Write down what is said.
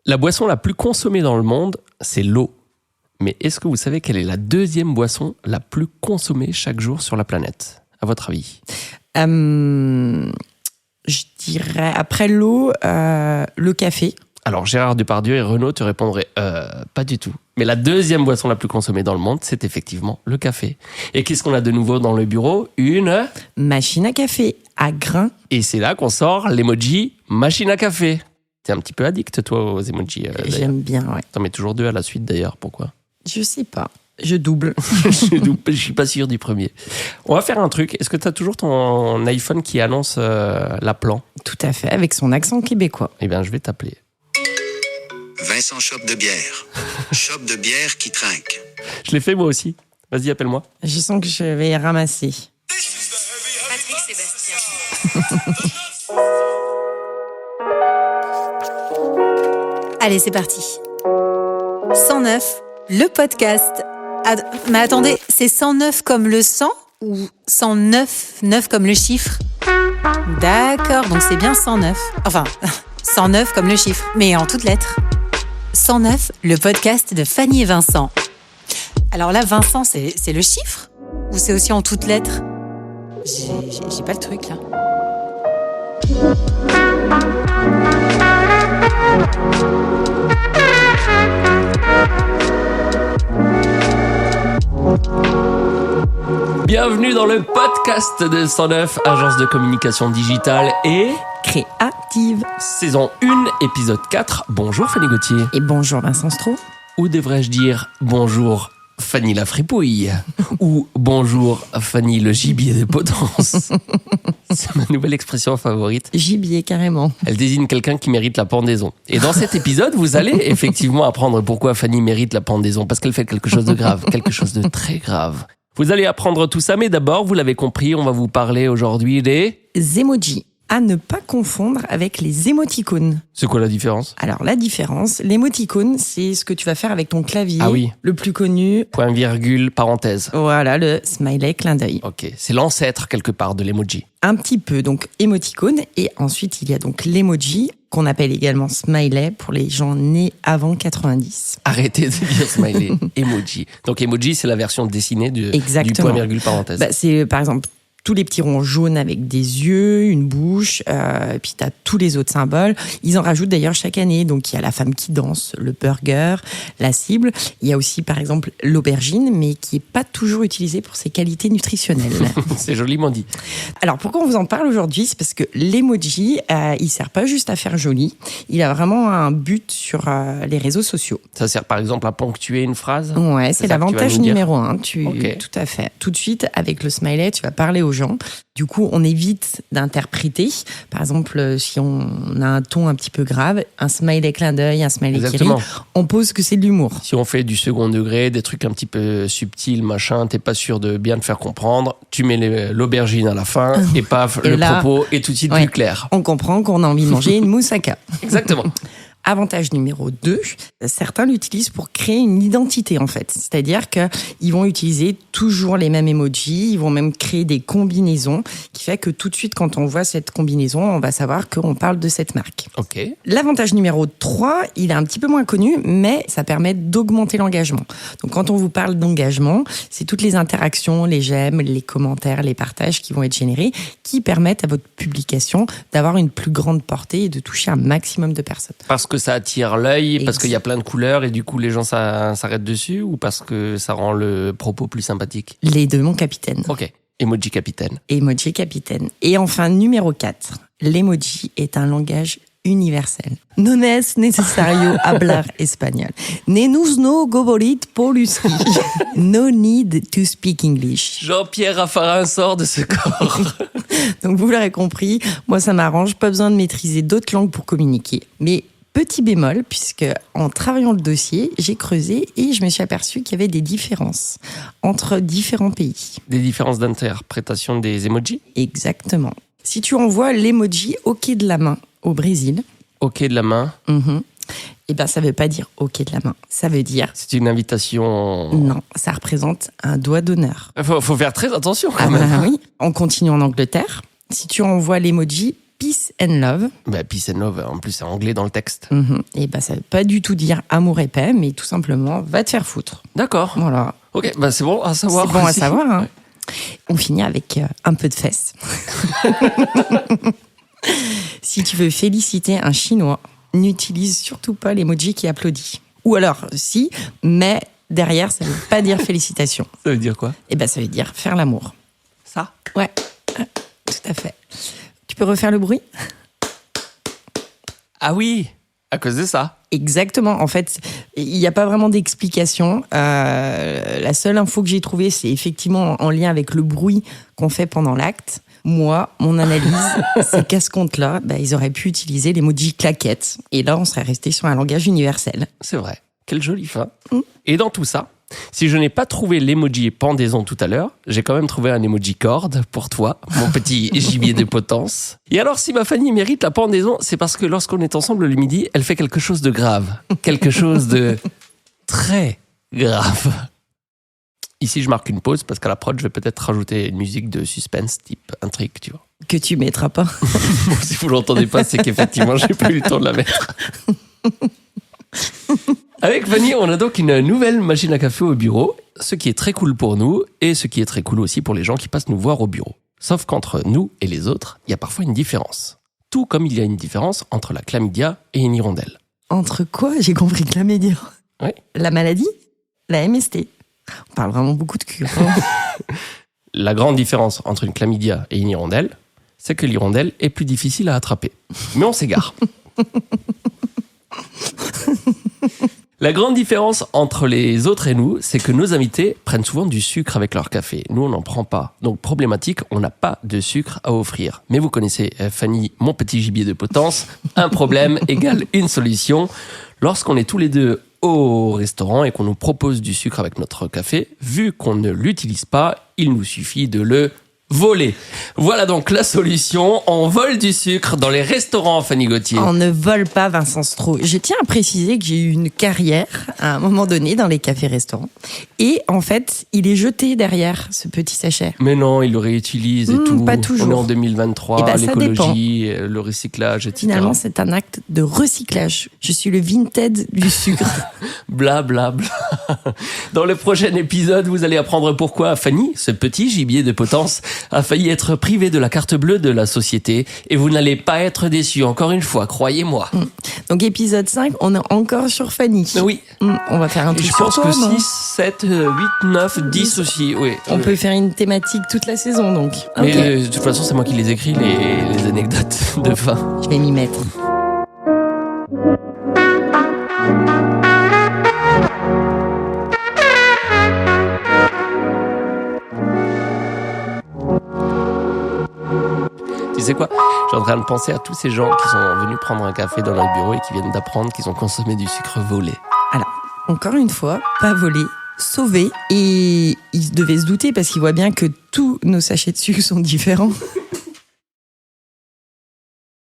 La boisson la plus consommée dans le monde, c'est l'eau. Mais est-ce que vous savez quelle est la deuxième boisson la plus consommée chaque jour sur la planète, à votre avis ? Je dirais, après l'eau, le café. Alors Gérard Depardieu et Renaud te répondraient pas du tout. Mais la deuxième boisson la plus consommée dans le monde, c'est effectivement le café. Et qu'est-ce qu'on a de nouveau dans le bureau ? Une machine à café à grains. Et c'est là qu'on sort l'emoji machine à café. T'es un petit peu addict, toi, aux emojis. J'aime bien, ouais. T'en mets toujours 2 à la suite, d'ailleurs. Pourquoi ? Je sais pas. Je double. Je suis pas sûr du premier. On va faire un truc. Est-ce que t'as toujours ton iPhone qui annonce l'appelant ? Tout à fait, avec son accent québécois. Eh bien, je vais t'appeler. Vincent Chope de bière. Chope de bière qui trinque. Je l'ai fait moi aussi. Vas-y, appelle-moi. Je sens que je vais ramasser. Patrick Sébastien. Allez, c'est parti. 109, le podcast. Mais attendez, c'est 109 comme le 100 ou 109, 9 comme le chiffre ? D'accord, donc c'est bien 109. Enfin, 109 comme le chiffre, mais en toutes lettres. 109, le podcast de Fanny et Vincent. Alors là, Vincent, c'est le chiffre ? Ou c'est aussi en toutes lettres ? J'ai pas le truc, là. Bienvenue dans le podcast de 109, agence de communication digitale et créative. Saison 1, épisode 4. Bonjour Fanny Gauthier. Et bonjour Vincent Stroh. Ou devrais-je dire bonjour Fanny la fripouille ou bonjour Fanny le gibier de potence. C'est ma nouvelle expression favorite. Gibier, carrément. Elle désigne quelqu'un qui mérite la pendaison. Et dans cet épisode, vous allez effectivement apprendre pourquoi Fanny mérite la pendaison. Parce qu'elle fait quelque chose de grave, quelque chose de très grave. Vous allez apprendre tout ça, mais d'abord, vous l'avez compris, on va vous parler aujourd'hui des emojis. À ne pas confondre avec les émoticônes. C'est quoi la différence ? Alors la différence, l'émoticône, c'est ce que tu vas faire avec ton clavier. Ah oui. Le plus connu. Point, virgule, parenthèse. Voilà, le smiley clin d'œil. Ok, c'est l'ancêtre quelque part de l'emoji. Un petit peu, donc émoticône. Et ensuite, il y a donc l'emoji, qu'on appelle également smiley pour les gens nés avant 90. Arrêtez de dire smiley, emoji. Donc emoji, c'est la version dessinée du point, virgule, parenthèse. C'est par exemple tous les petits ronds jaunes avec des yeux, une bouche, et puis tu as tous les autres symboles. Ils en rajoutent d'ailleurs chaque année. Donc il y a la femme qui danse, le burger, la cible. Il y a aussi par exemple l'aubergine, mais qui n'est pas toujours utilisée pour ses qualités nutritionnelles. C'est joliment dit. Alors pourquoi on vous en parle aujourd'hui ? C'est parce que l'emoji, il ne sert pas juste à faire joli. Il a vraiment un but sur les réseaux sociaux. Ça sert par exemple à ponctuer une phrase ? Ouais, c'est l'avantage numéro 1. Okay. Tout à fait. Tout de suite, avec le smiley, tu vas parler aux gens. Du coup, on évite d'interpréter. Par exemple, si on a un ton un petit peu grave, un smiley clin d'œil, un smiley qui rit, on pose que c'est de l'humour. Si on fait du second degré, des trucs un petit peu subtils, machin, t'es pas sûr de bien te faire comprendre, tu mets l'aubergine à la fin et paf, et le propos est tout de suite plus clair. On comprend qu'on a envie de manger une moussaka. Exactement. Avantage numéro 2, certains l'utilisent pour créer une identité en fait. C'est-à-dire qu'ils vont utiliser toujours les mêmes emojis, ils vont même créer des combinaisons, qui fait que tout de suite quand on voit cette combinaison, on va savoir qu'on parle de cette marque. Ok. L'avantage numéro 3, il est un petit peu moins connu, mais ça permet d'augmenter l'engagement. Donc quand on vous parle d'engagement, c'est toutes les interactions, les j'aime, les commentaires, les partages qui vont être générés, qui permettent à votre publication d'avoir une plus grande portée et de toucher un maximum de personnes. Parce que ça attire l'œil, parce qu'il y a plein de couleurs et du coup les gens s'arrêtent dessus, ou parce que ça rend le propos plus sympathique ? Les deux, mon capitaine. Ok, emoji capitaine. Emoji capitaine. Et enfin, numéro 4, l'emoji est un langage universel. Non es necesario hablar espagnol. Ne nous no govorit poluski. No need to speak English. Jean-Pierre Raffarin sort de ce corps. Donc vous l'aurez compris, moi ça m'arrange, pas besoin de maîtriser d'autres langues pour communiquer. Mais petit bémol, puisque en travaillant le dossier, j'ai creusé et je me suis aperçu qu'il y avait des différences entre différents pays. Des différences d'interprétation des emojis ? Exactement. Si tu envoies l'emoji OK de la main au Brésil... OK de la main Eh ben, ça veut pas dire OK de la main. Ça veut dire... C'est une invitation... Non, ça représente un doigt d'honneur. Faut faire très attention quand même. Oui. On continue en Angleterre. Si tu envoies l'emoji peace and love. Bah, peace and love, en plus c'est anglais dans le texte. Et ça veut pas du tout dire amour et paix, mais tout simplement va te faire foutre. D'accord. Voilà. Ok, bah c'est bon à savoir. C'est bon à aussi. savoir. Hein. On finit avec un peu de fesses. Si tu veux féliciter un Chinois, n'utilise surtout pas l'emoji qui applaudit. Ou alors, si, mais derrière, ça veut pas dire félicitations. Ça veut dire quoi? Ça veut dire faire l'amour. Ça? Ouais, tout à fait. Tu peux refaire le bruit? Ah oui, à cause de ça. Exactement. En fait, il n'y a pas vraiment d'explication. La seule info que j'ai trouvée, c'est effectivement en lien avec le bruit qu'on fait pendant l'acte. Moi, mon analyse, c'est qu'à ce compte-là, ils auraient pu utiliser l'emoji claquette. Et là, on serait resté sur un langage universel. C'est vrai. Quelle jolie fin. Et dans tout ça, si je n'ai pas trouvé l'emoji pendaison tout à l'heure, j'ai quand même trouvé un emoji corde pour toi, mon petit gibier de potence. Et alors, si ma Fanny mérite la pendaison, c'est parce que lorsqu'on est ensemble le midi, elle fait quelque chose de grave. Quelque chose de très grave. Ici, je marque une pause parce qu'à la prod, je vais peut-être rajouter une musique de suspense type intrigue, tu vois. Que tu mettras pas. Bon, si vous l'entendez pas, c'est qu'effectivement, j'ai pas eu le temps de la mettre. Avec Fanny, on a donc une nouvelle machine à café au bureau, ce qui est très cool pour nous et ce qui est très cool aussi pour les gens qui passent nous voir au bureau. Sauf qu'entre nous et les autres, il y a parfois une différence. Tout comme il y a une différence entre la chlamydia et une hirondelle. Entre quoi? J'ai compris chlamydia. Oui. La maladie? La MST. On parle vraiment beaucoup de cul. La grande différence entre une chlamydia et une hirondelle, c'est que l'hirondelle est plus difficile à attraper. Mais on s'égare. La grande différence entre les autres et nous, c'est que nos invités prennent souvent du sucre avec leur café. Nous, on n'en prend pas. Donc, problématique, on n'a pas de sucre à offrir. Mais vous connaissez Fanny, mon petit gibier de potence. Un problème égale une solution. Lorsqu'on est tous les deux au restaurant et qu'on nous propose du sucre avec notre café, vu qu'on ne l'utilise pas, il nous suffit de le voler. Voilà donc la solution. On vole du sucre dans les restaurants, Fanny Gauthier. On ne vole pas Vincent Stroh. Je tiens à préciser que j'ai eu une carrière à un moment donné dans les cafés-restaurants. Et en fait, il est jeté derrière ce petit sachet. Mais non, il le réutilise et tout. Pas toujours. On est en 2023, Ça l'écologie, le recyclage, etc. Finalement, c'est un acte de recyclage. Je suis le Vinted du sucre. Bla bla bla. Dans le prochain épisode, vous allez apprendre pourquoi Fanny, ce petit gibier de potence, a failli être privé de la carte bleue de la société. Et vous n'allez pas être déçus, encore une fois, croyez-moi. Donc épisode 5, on est encore sur Fanny. Oui. On va faire un Et truc je sur pense toi, que non 6, 7, 8, 9, 10 aussi. Oui. On peut faire une thématique toute la saison, donc. Mais Ok. de toute façon, c'est moi qui les écris, les anecdotes de fin. Je vais m'y mettre. Tu sais quoi? Je suis en train de penser à tous ces gens qui sont venus prendre un café dans notre bureau et qui viennent d'apprendre qu'ils ont consommé du sucre volé. Alors, encore une fois, pas volé, sauvé. Et ils devaient se douter parce qu'ils voient bien que tous nos sachets de sucre sont différents.